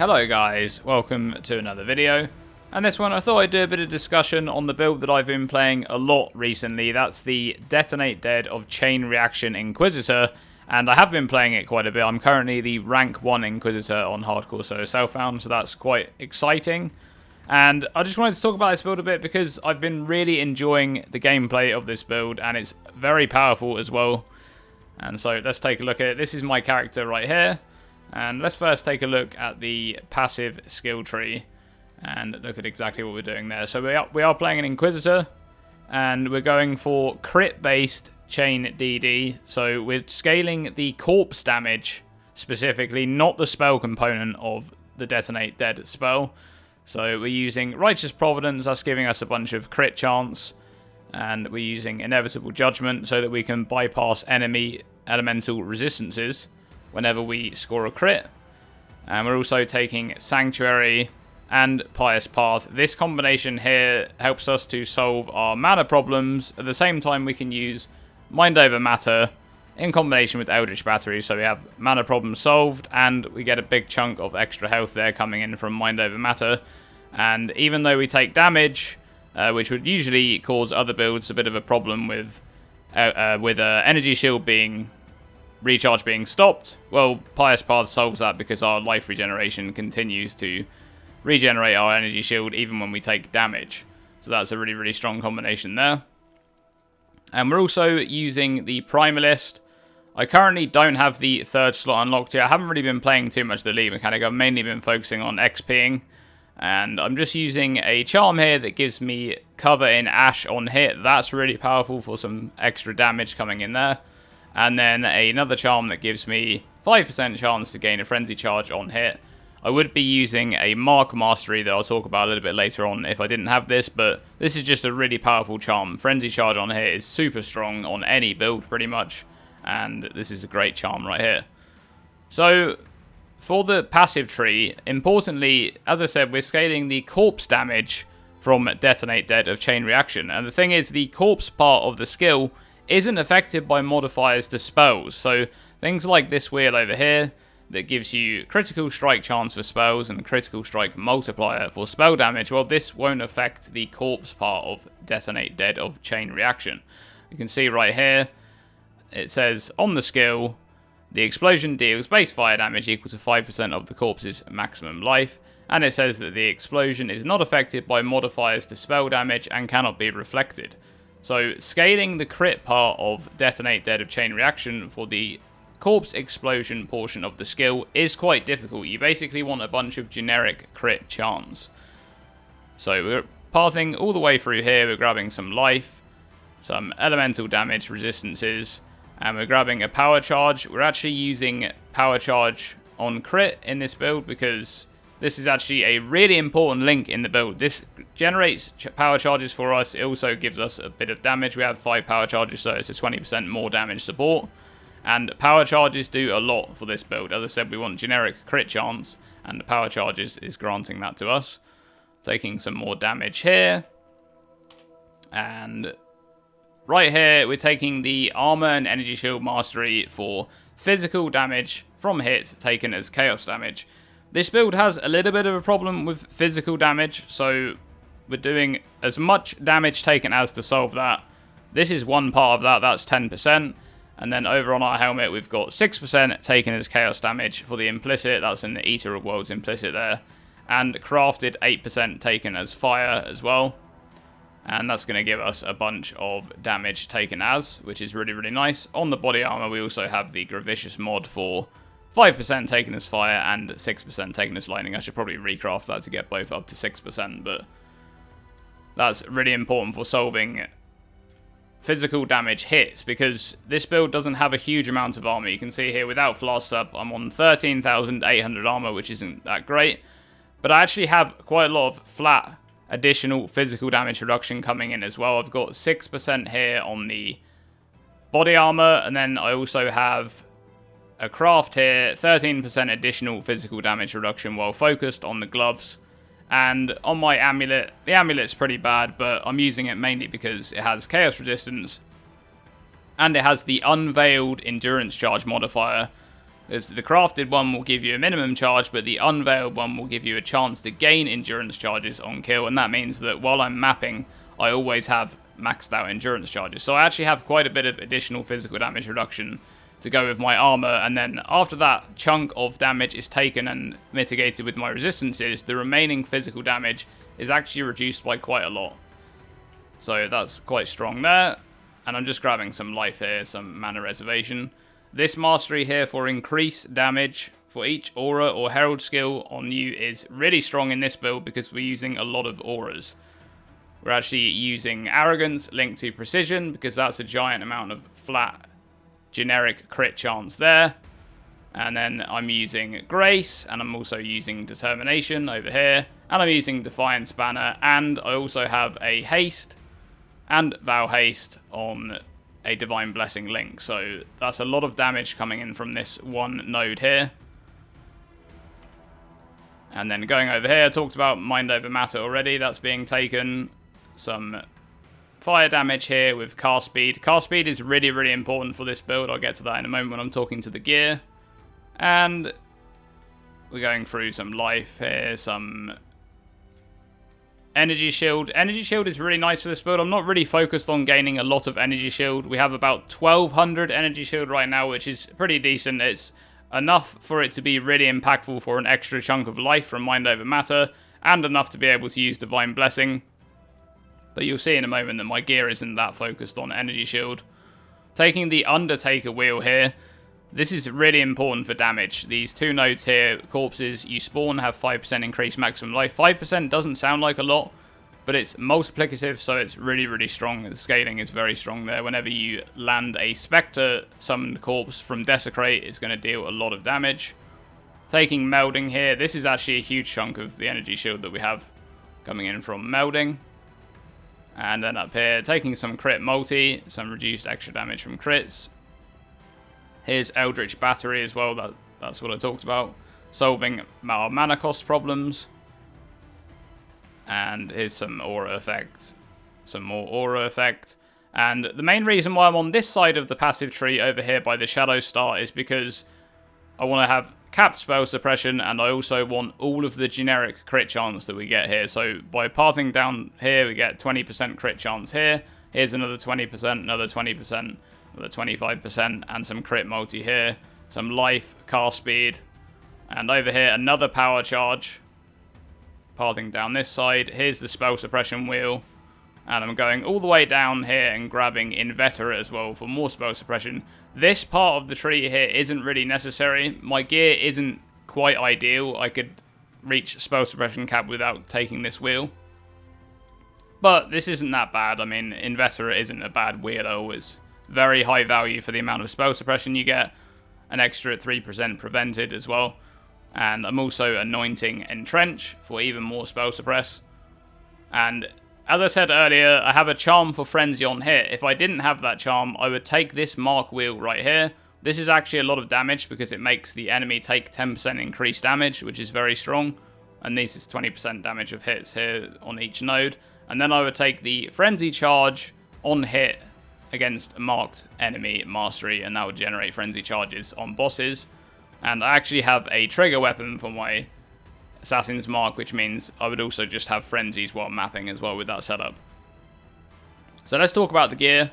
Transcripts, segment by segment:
Hello guys, welcome to another video. And this one I thought I'd do a bit of discussion on the build that I've been playing a lot recently. That's the Detonate Dead of Chain Reaction Inquisitor, and I have been playing it quite a bit. I'm currently the rank 1 Inquisitor on Hardcore Solo Self-Found, so that's quite exciting. And I just wanted to talk about this build a bit because I've been really enjoying the gameplay of this build, and it's very powerful as well. And so let's take a look at it. This is my character right here. And let's first take a look at the passive skill tree and look at exactly what we're doing there. So we are playing an Inquisitor, and we're going for crit-based chain DD. So we're scaling the corpse damage specifically, not the spell component of the Detonate Dead spell. So we're using Righteous Providence, that's giving us a bunch of crit chance, and we're using Inevitable Judgment so that we can bypass enemy elemental resistances whenever we score a crit. And we're also taking Sanctuary and Pious Path. This combination here helps us to solve our mana problems. At the same time, we can use Mind Over Matter in combination with Eldritch Battery, so we have mana problems solved, and we get a big chunk of extra health there coming in from Mind Over Matter. And even though we take damage, which would usually cause other builds a bit of a problem with Energy Shield recharge being stopped, well, Pious Path solves that because our life regeneration continues to regenerate our Energy Shield even when we take damage. So that's a really, really strong combination there. And we're also using the Primalist. I currently don't have the third slot unlocked yet. I haven't really been playing too much of the league mechanic. I've mainly been focusing on XPing. And I'm just using a charm here that gives me cover in Ash on hit. That's really powerful for some extra damage coming in there. And then another charm that gives me 5% chance to gain a Frenzy Charge on hit. I would be using a Mark Mastery that I'll talk about a little bit later on if I didn't have this, but this is just a really powerful charm. Frenzy Charge on hit is super strong on any build pretty much, and this is a great charm right here. So for the passive tree, importantly, as I said, we're scaling the corpse damage from Detonate Dead of Chain Reaction, and the thing is, the corpse part of the skill isn't affected by modifiers to spells. So things like this wheel over here that gives you critical strike chance for spells and critical strike multiplier for spell damage, well, this won't affect the corpse part of Detonate Dead of Chain Reaction. You can see right here, it says on the skill, the explosion deals base fire damage equal to 5% of the corpse's maximum life, and it says that the explosion is not affected by modifiers to spell damage and cannot be reflected. So scaling the crit part of Detonate Dead of Chain Reaction for the corpse explosion portion of the skill is quite difficult. You basically want a bunch of generic crit chance. So we're pathing all the way through here. We're grabbing some life, some elemental damage resistances, and we're grabbing a power charge. We're actually using power charge on crit in this build because this is actually a really important link in the build. This generates power charges for us. It also gives us a bit of damage. We have 5 power charges, so it's a 20% more damage support. And power charges do a lot for this build. As I said, we want generic crit chance, and the power charges is granting that to us. Taking some more damage here. And right here, we're taking the Armor and Energy Shield Mastery for physical damage from hits taken as chaos damage. This build has a little bit of a problem with physical damage, so we're doing as much damage taken as to solve that. This is one part of that, that's 10%. And then over on our helmet, we've got 6% taken as chaos damage for the implicit. That's in the Eater of Worlds implicit there. And crafted 8% taken as fire as well. And that's going to give us a bunch of damage taken as, which is really, really nice. On the body armor, we also have the Gravicious mod for 5% taken as fire and 6% taken as lightning. I should probably recraft that to get both up to 6%, but that's really important for solving physical damage hits, because this build doesn't have a huge amount of armor. You can see here, without Flasks up, I'm on 13,800 armor, which isn't that great, but I actually have quite a lot of flat additional physical damage reduction coming in as well. I've got 6% here on the body armor, and then I also have a craft here, 13% additional physical damage reduction while focused on the gloves. And on my amulet, the amulet's pretty bad, but I'm using it mainly because it has chaos resistance, and it has the unveiled endurance charge modifier, The crafted one will give you a minimum charge, but the unveiled one will give you a chance to gain endurance charges on kill, and that means that while I'm mapping, I always have maxed out endurance charges. So I actually have quite a bit of additional physical damage reduction to go with my armor, and then after that chunk of damage is taken and mitigated with my resistances, the remaining physical damage is actually reduced by quite a lot. So that's quite strong there, and I'm just grabbing some life here, some mana reservation. This mastery here for increased damage for each aura or herald skill on you is really strong in this build because we're using a lot of auras. We're actually using Arrogance linked to Precision because that's a giant amount of flat generic crit chance there. And then I'm using Grace, and I'm also using Determination over here. And I'm using Defiance Banner, and I also have a Haste and Vow Haste on a Divine Blessing link. So that's a lot of damage coming in from this one node here. And then going over here, I talked about Mind Over Matter already. That's being taken. Some fire damage here with cast speed. Cast speed is really, really important for this build. I'll get to that in a moment when I'm talking to the gear. And we're going through some life here, some energy shield. Energy shield is really nice for this build. I'm not really focused on gaining a lot of energy shield. We have about 1200 energy shield right now, which is pretty decent. It's enough for it to be really impactful for an extra chunk of life from Mind Over Matter, and enough to be able to use Divine Blessing. But you'll see in a moment that my gear isn't that focused on energy shield. Taking the Undertaker wheel here, this is really important for damage. These two nodes here, corpses you spawn have 5% increased maximum life. 5% doesn't sound like a lot, but it's multiplicative, so it's really, really strong. The scaling is very strong there. Whenever you land a Spectre summoned corpse from Desecrate, it's going to deal a lot of damage. Taking Melding here, this is actually a huge chunk of the energy shield that we have coming in from Melding. And then up here, taking some crit multi, some reduced extra damage from crits. Here's Eldritch Battery as well, that's what I talked about. Solving our mana cost problems. And here's some aura effect. Some more aura effect. And the main reason why I'm on this side of the passive tree over here by the Shadow Star is because I want to have capped spell suppression, and I also want all of the generic crit chance that we get here. So by parting down here, we get 20% crit chance here. Here's another 20%, another 20%, another 25%, and some crit multi here. Some life, cast speed, and over here, another power charge. Parting down this side. Here's the spell suppression wheel. And I'm going all the way down here and grabbing Inveterate as well for more spell suppression. This part of the tree here isn't really necessary. My gear isn't quite ideal. I could reach spell suppression cap without taking this wheel. But this isn't that bad. I mean, Inveterate isn't a bad wheel at all. It's very high value for the amount of spell suppression you get. An extra 3% prevented as well. And I'm also anointing Entrench for even more spell suppress. And as I said earlier, I have a charm for Frenzy on here. If I didn't have that charm, I would take this mark wheel right here. This is actually a lot of damage because it makes the enemy take 10% increased damage, which is very strong. And this is 20% damage of hits here on each node. And then I would take the Frenzy Charge on hit against a marked enemy mastery, and that would generate Frenzy Charges on bosses. And I actually have a trigger weapon for my Assassin's Mark, which means I would also just have frenzies while mapping as well with that setup. So let's talk about the gear.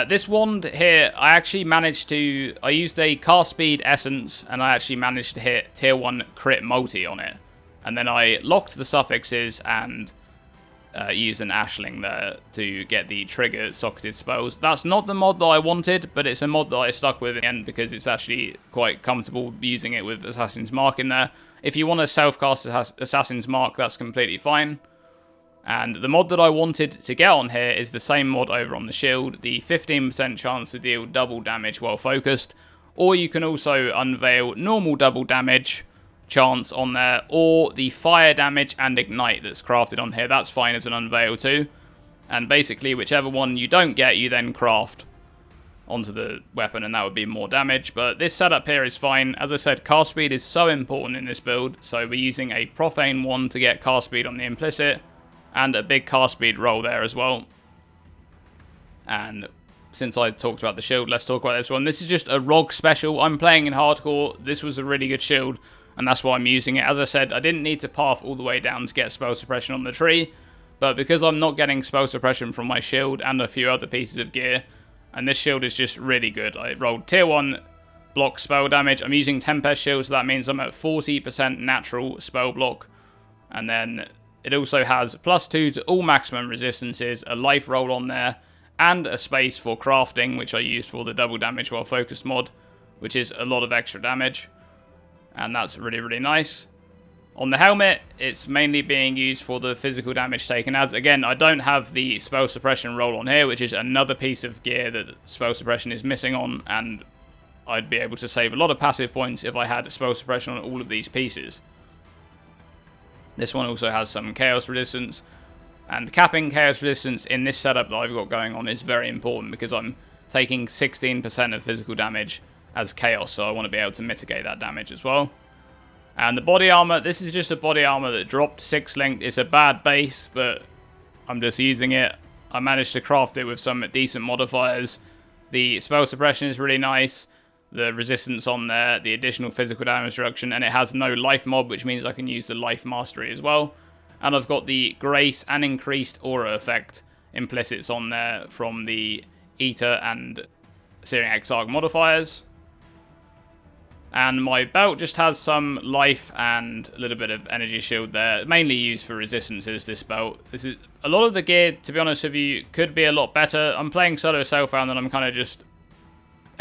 This wand here, I used a cast speed essence, and I actually managed to hit tier 1 crit multi on it. And then I locked the suffixes and used an Ashling there to get the trigger socketed spells. That's not the mod that I wanted, but it's a mod that I stuck with in the end because it's actually quite comfortable using it with Assassin's Mark in there. If you want to self-cast Assassin's Mark, that's completely fine. And the mod that I wanted to get on here is the same mod over on the shield, the 15% chance to deal double damage while focused. Or you can also unveil normal double damage chance on there, or the fire damage and ignite that's crafted on here. That's fine as an unveil too. And basically, whichever one you don't get, you then craft onto the weapon, and that would be more damage. But this setup here is fine. As I said, cast speed is so important in this build, so we're using a Profane wand to get cast speed on the implicit, and a big cast speed roll there as well. And since I talked about the shield, let's talk about this one. This is just a ROG special. I'm playing in hardcore. This was a really good shield, and that's why I'm using it. As I said, I didn't need to path all the way down to get spell suppression on the tree, but because I'm not getting spell suppression from my shield and a few other pieces of gear, and this shield is just really good. I rolled tier 1 block spell damage. I'm using Tempest shield, so that means I'm at 40% natural spell block. And then it also has +2 to all maximum resistances, a life roll on there, and a space for crafting, which I used for the double damage while focused mod, which is a lot of extra damage. And that's really, really nice. On the helmet, it's mainly being used for the physical damage taken, as again, I don't have the spell suppression roll on here, which is another piece of gear that spell suppression is missing on, and I'd be able to save a lot of passive points if I had spell suppression on all of these pieces. This one also has some chaos resistance, and capping chaos resistance in this setup that I've got going on is very important because I'm taking 16% of physical damage as chaos, so I want to be able to mitigate that damage as well. And the body armor, this is just a body armor that dropped 6 length. It's a bad base, but I'm just using it. I managed to craft it with some decent modifiers. The spell suppression is really nice. The resistance on there, the additional physical damage reduction, and it has no life mob, which means I can use the life mastery as well. And I've got the grace and increased aura effect implicits on there from the Eater and Searing Exile modifiers. And my belt just has some life and a little bit of energy shield there. Mainly used for resistances, this belt. This is a lot of the gear, to be honest with you, could be a lot better. I'm playing Solo Self-Found and I'm kind of just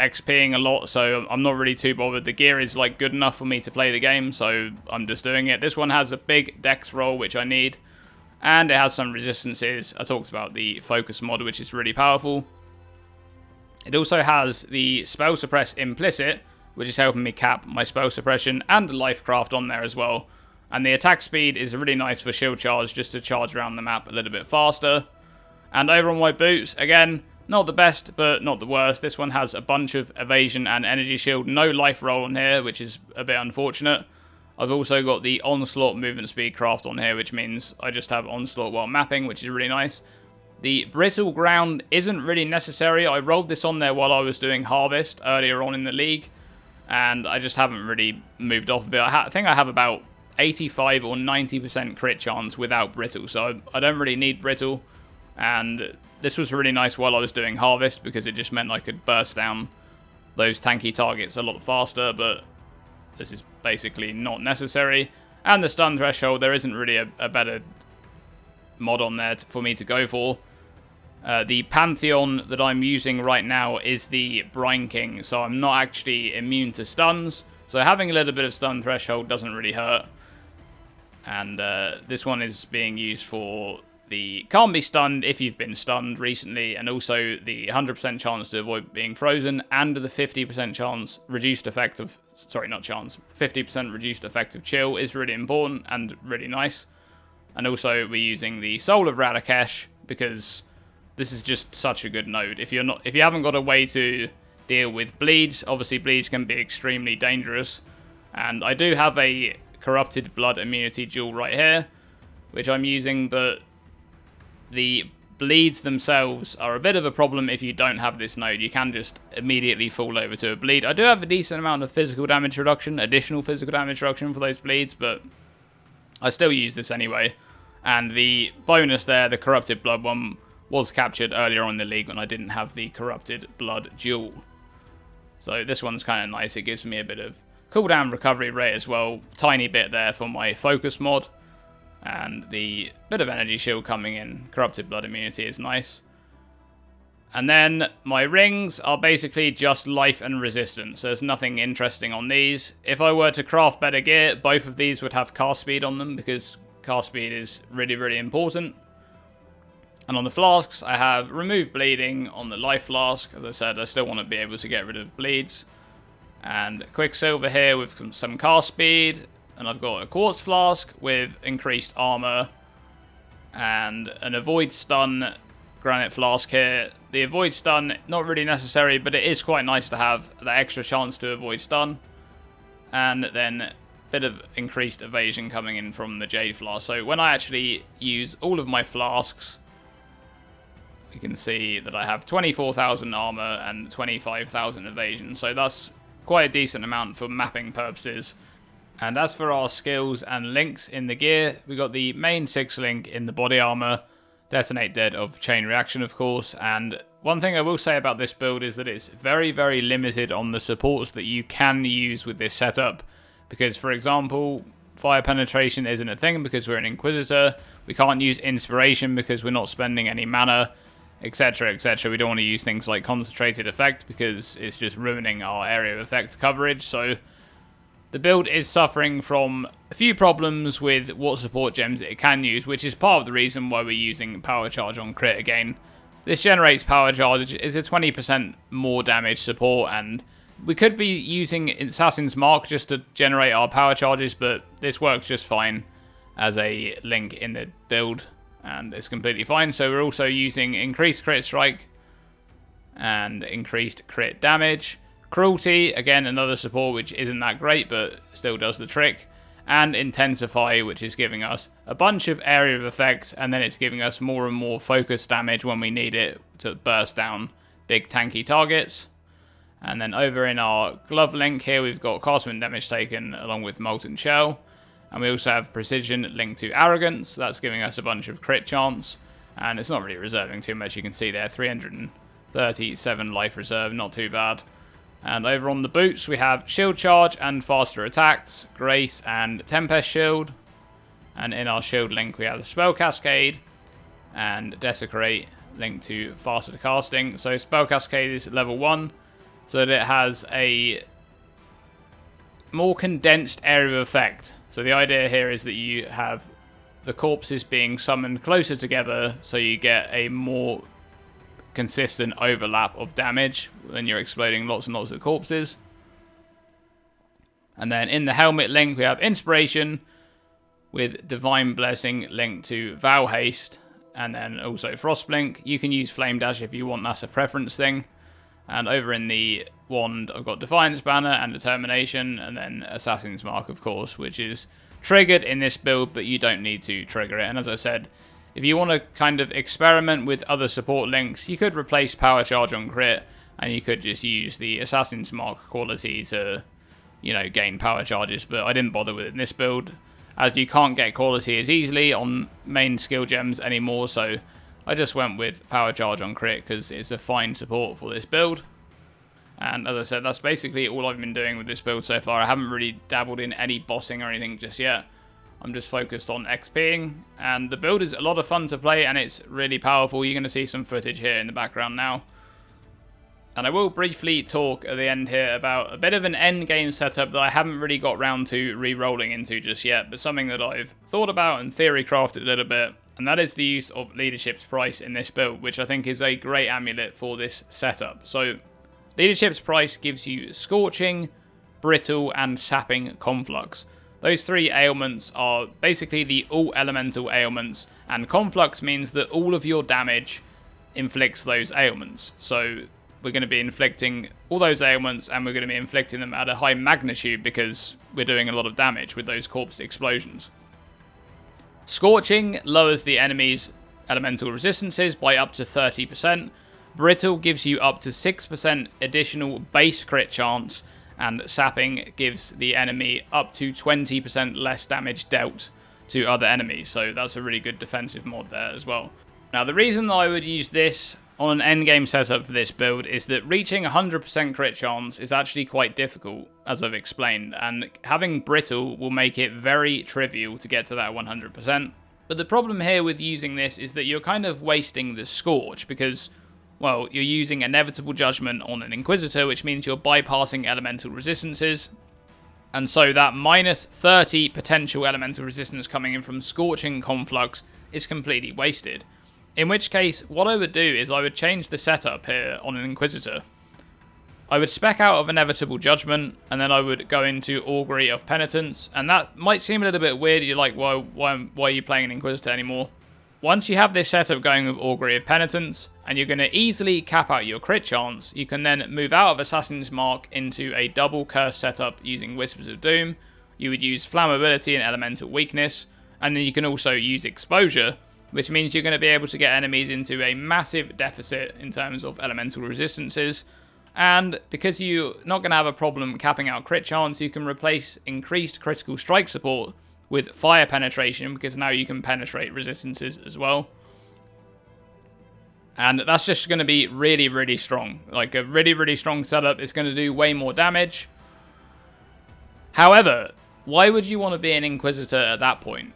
XPing a lot, so I'm not really too bothered. The gear is like good enough for me to play the game, so I'm just doing it. This one has a big dex roll, which I need. And it has some resistances. I talked about the focus mod, which is really powerful. It also has the spell suppress implicit, which is helping me cap my spell suppression, and lifecraft on there as well. And the attack speed is really nice for shield charge, just to charge around the map a little bit faster. And over on my boots, again, not the best, but not the worst. This one has a bunch of evasion and energy shield, no life roll on here, which is a bit unfortunate. I've also got the onslaught movement speed craft on here, which means I just have onslaught while mapping, which is really nice. The brittle ground isn't really necessary. I rolled this on there while I was doing harvest earlier on in the league, and I just haven't really moved off of it. I think I have about 85 or 90% crit chance without brittle, so I don't really need brittle. And this was really nice while I was doing harvest because it just meant I could burst down those tanky targets a lot faster, but this is basically not necessary. And the stun threshold, there isn't really a better mod on there for me to go for. The Pantheon that I'm using right now is the Brine King, so I'm not actually immune to stuns. So having a little bit of stun threshold doesn't really hurt. And this one is being used for the can't be stunned if you've been stunned recently, and also the 100% chance to avoid being frozen, and the 50% chance reduced effect of, sorry, not chance, 50% reduced effect of chill is really important and really nice. And also we're using the Soul of Radikesh because this is just such a good node. If you haven't got a way to deal with bleeds, obviously bleeds can be extremely dangerous. And I do have a corrupted blood immunity jewel right here, which I'm using, but the bleeds themselves are a bit of a problem if you don't have this node. You can just immediately fall over to a bleed. I do have a decent amount of physical damage reduction, additional physical damage reduction for those bleeds, but I still use this anyway. And the bonus there, the corrupted blood one, was captured earlier on in the league when I didn't have the corrupted blood jewel. So this one's kind of nice. It gives me a bit of cooldown recovery rate as well. Tiny bit there for my focus mod. And the bit of energy shield coming in. Corrupted blood immunity is nice. And then my rings are basically just life and resistance. There's nothing interesting on these. If I were to craft better gear, both of these would have cast speed on them because cast speed is really, really important. And on the flasks, I have remove bleeding on the life flask. As I said, I still want to be able to get rid of bleeds. And Quicksilver here with some cast speed. And I've got a quartz flask with increased armor. And an avoid stun granite flask here. The avoid stun, not really necessary, but it is quite nice to have that extra chance to avoid stun. And then a bit of increased evasion coming in from the jade flask. So when I actually use all of my flasks, you can see that I have 24,000 armor and 25,000 evasion, so that's quite a decent amount for mapping purposes. And as for our skills and links in the gear, we got the main 6 link in the body armor, Detonate Dead of Chain Reaction of course, and one thing I will say about this build is that it's very, very limited on the supports that you can use with this setup, because for example, fire penetration isn't a thing because we're an Inquisitor, we can't use inspiration because we're not spending any mana, etc, etc. We don't want to use things like concentrated effect because it's just ruining our area of effect coverage, so the build is suffering from a few problems with what support gems it can use, which is part of the reason why we're using Power Charge on crit again. This generates Power Charge, it's a 20% more damage support, and we could be using Assassin's Mark just to generate our Power Charges, but this works just fine as a link in the build, and it's completely fine. So we're also using Increased Crit Strike and Increased Crit Damage. Cruelty, again, another support which isn't that great, but still does the trick. And Intensify, which is giving us a bunch of area of effects, and then it's giving us more and more focus damage when we need it to burst down big tanky targets. And then over in our glove link here, we've got Castman damage taken along with Molten Shell. And we also have Precision linked to Arrogance. That's giving us a bunch of crit chance. And it's not really reserving too much, you can see there, 337 life reserve, not too bad. And over on the boots, we have Shield Charge and Faster Attacks, Grace and Tempest Shield. And in our shield link, we have the Spell Cascade and Desecrate linked to Faster Casting. So Spell Cascade is level 1, so that it has a more condensed area of effect. So the idea here is that you have the corpses being summoned closer together, so you get a more consistent overlap of damage when you're exploding lots and lots of corpses. And then in the helmet link, we have Inspiration with Divine Blessing linked to Vow Haste, and then also Frostblink. You can use Flame Dash if you want, that's a preference thing. And over in the wand, I've got Defiance Banner and Determination, and then Assassin's Mark, of course, which is triggered in this build, but you don't need to trigger it. And as I said, if you want to kind of experiment with other support links, you could replace Power Charge on crit, and you could just use the Assassin's Mark quality to, you know, gain Power Charges, but I didn't bother with it in this build, as you can't get quality as easily on main skill gems anymore, so I just went with Power Charge on crit because it's a fine support for this build. And as I said, that's basically all I've been doing with this build so far. I haven't really dabbled in any bossing or anything just yet. I'm just focused on XPing, and the build is a lot of fun to play, and it's really powerful. You're going to see some footage here in the background now. And I will briefly talk at the end here about a bit of an end game setup that I haven't really got round to re-rolling into just yet, but something that I've thought about and theory crafted a little bit, and that is the use of Leadership's Price in this build, which I think is a great amulet for this setup. So Leadership's Price gives you Scorching, Brittle, and Sapping Conflux. Those 3 ailments are basically the all-elemental ailments, and Conflux means that all of your damage inflicts those ailments. So we're going to be inflicting all those ailments, and we're going to be inflicting them at a high magnitude because we're doing a lot of damage with those corpse explosions. Scorching lowers the enemy's elemental resistances by up to 30%. Brittle gives you up to 6% additional base crit chance, and Sapping gives the enemy up to 20% less damage dealt to other enemies, so that's a really good defensive mod there as well. Now the reason that I would use this on an endgame setup for this build is that reaching 100% crit chance is actually quite difficult, as I've explained, and having Brittle will make it very trivial to get to that 100%. But the problem here with using this is that you're kind of wasting the Scorch, because, well, you're using Inevitable Judgment on an Inquisitor, which means you're bypassing elemental resistances. And so that minus 30 potential elemental resistance coming in from Scorching Conflux is completely wasted. In which case, what I would do is I would change the setup here on an Inquisitor. I would spec out of Inevitable Judgment, and then I would go into Augury of Penitence. And that might seem a little bit weird. You're like, why are you playing an Inquisitor anymore? Once you have this setup going with Augury of Penitence, and you're going to easily cap out your crit chance, you can then move out of Assassin's Mark into a double curse setup using Whispers of Doom. You would use Flammability and Elemental Weakness, and then you can also use Exposure, which means you're going to be able to get enemies into a massive deficit in terms of elemental resistances. And because you're not going to have a problem capping out crit chance, you can replace increased critical strike support with fire penetration, because now you can penetrate resistances as well. And that's just going to be really, really strong. Like a really, really strong setup. It's going to do way more damage. However, why would you want to be an Inquisitor at that point?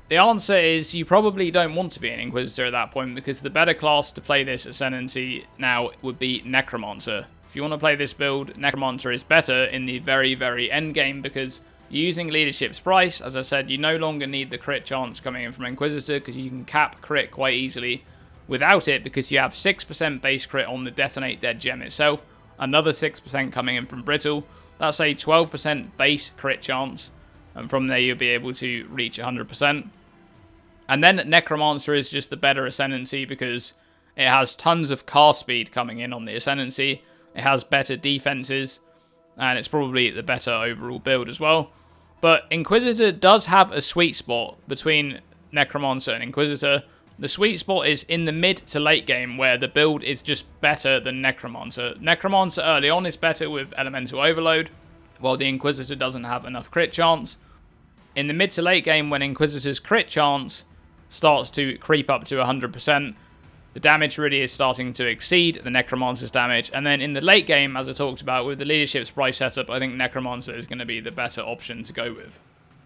The answer is you probably don't want to be an Inquisitor at that point, because the better class to play this Ascendancy now would be Necromancer. If you want to play this build, Necromancer is better in the very, very end game, because using Leadership's Price, as I said, you no longer need the crit chance coming in from Inquisitor, because you can cap crit quite easily without it, because you have 6% base crit on the Detonate Dead gem itself, another 6% coming in from Brittle. That's a 12% base crit chance, and from there you'll be able to reach 100%. And then Necromancer is just the better Ascendancy, because it has tons of cast speed coming in on the Ascendancy, it has better defenses, and it's probably the better overall build as well. But Inquisitor does have a sweet spot between Necromancer and Inquisitor. The sweet spot is in the mid to late game, where the build is just better than Necromancer. Necromancer early on is better with Elemental Overload, while the Inquisitor doesn't have enough crit chance. In the mid to late game, when Inquisitor's crit chance starts to creep up to 100%, the damage really is starting to exceed the Necromancer's damage. And then in the late game, as I talked about, with the Leadership's Price setup, I think Necromancer is going to be the better option to go with.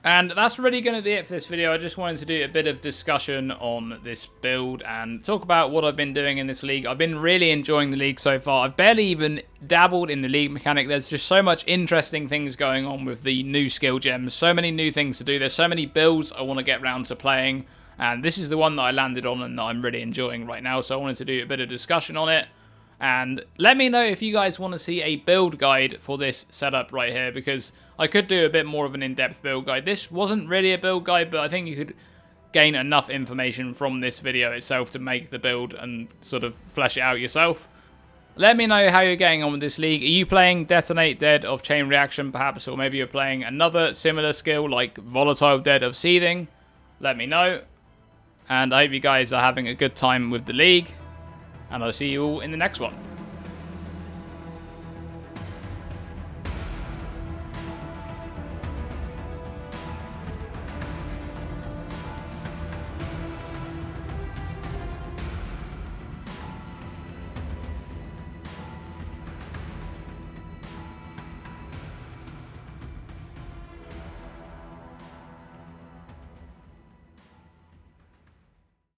And that's really going to be it for this video. I just wanted to do a bit of discussion on this build and talk about what I've been doing in this league. I've been really enjoying the league so far. I've barely even dabbled in the league mechanic. There's just so much interesting things going on with the new skill gems. So many new things to do. There's so many builds I want to get around to playing. And this is the one that I landed on and that I'm really enjoying right now. So I wanted to do a bit of discussion on it. And let me know if you guys want to see a build guide for this setup right here, because I could do a bit more of an in-depth build guide. This wasn't really a build guide, but I think you could gain enough information from this video itself to make the build and sort of flesh it out yourself. Let me know how you're getting on with this league. Are you playing Detonate Dead of Chain Reaction perhaps, or maybe you're playing another similar skill like Volatile Dead of Seething? Let me know. And I hope you guys are having a good time with the league. And I'll see you all in the next one.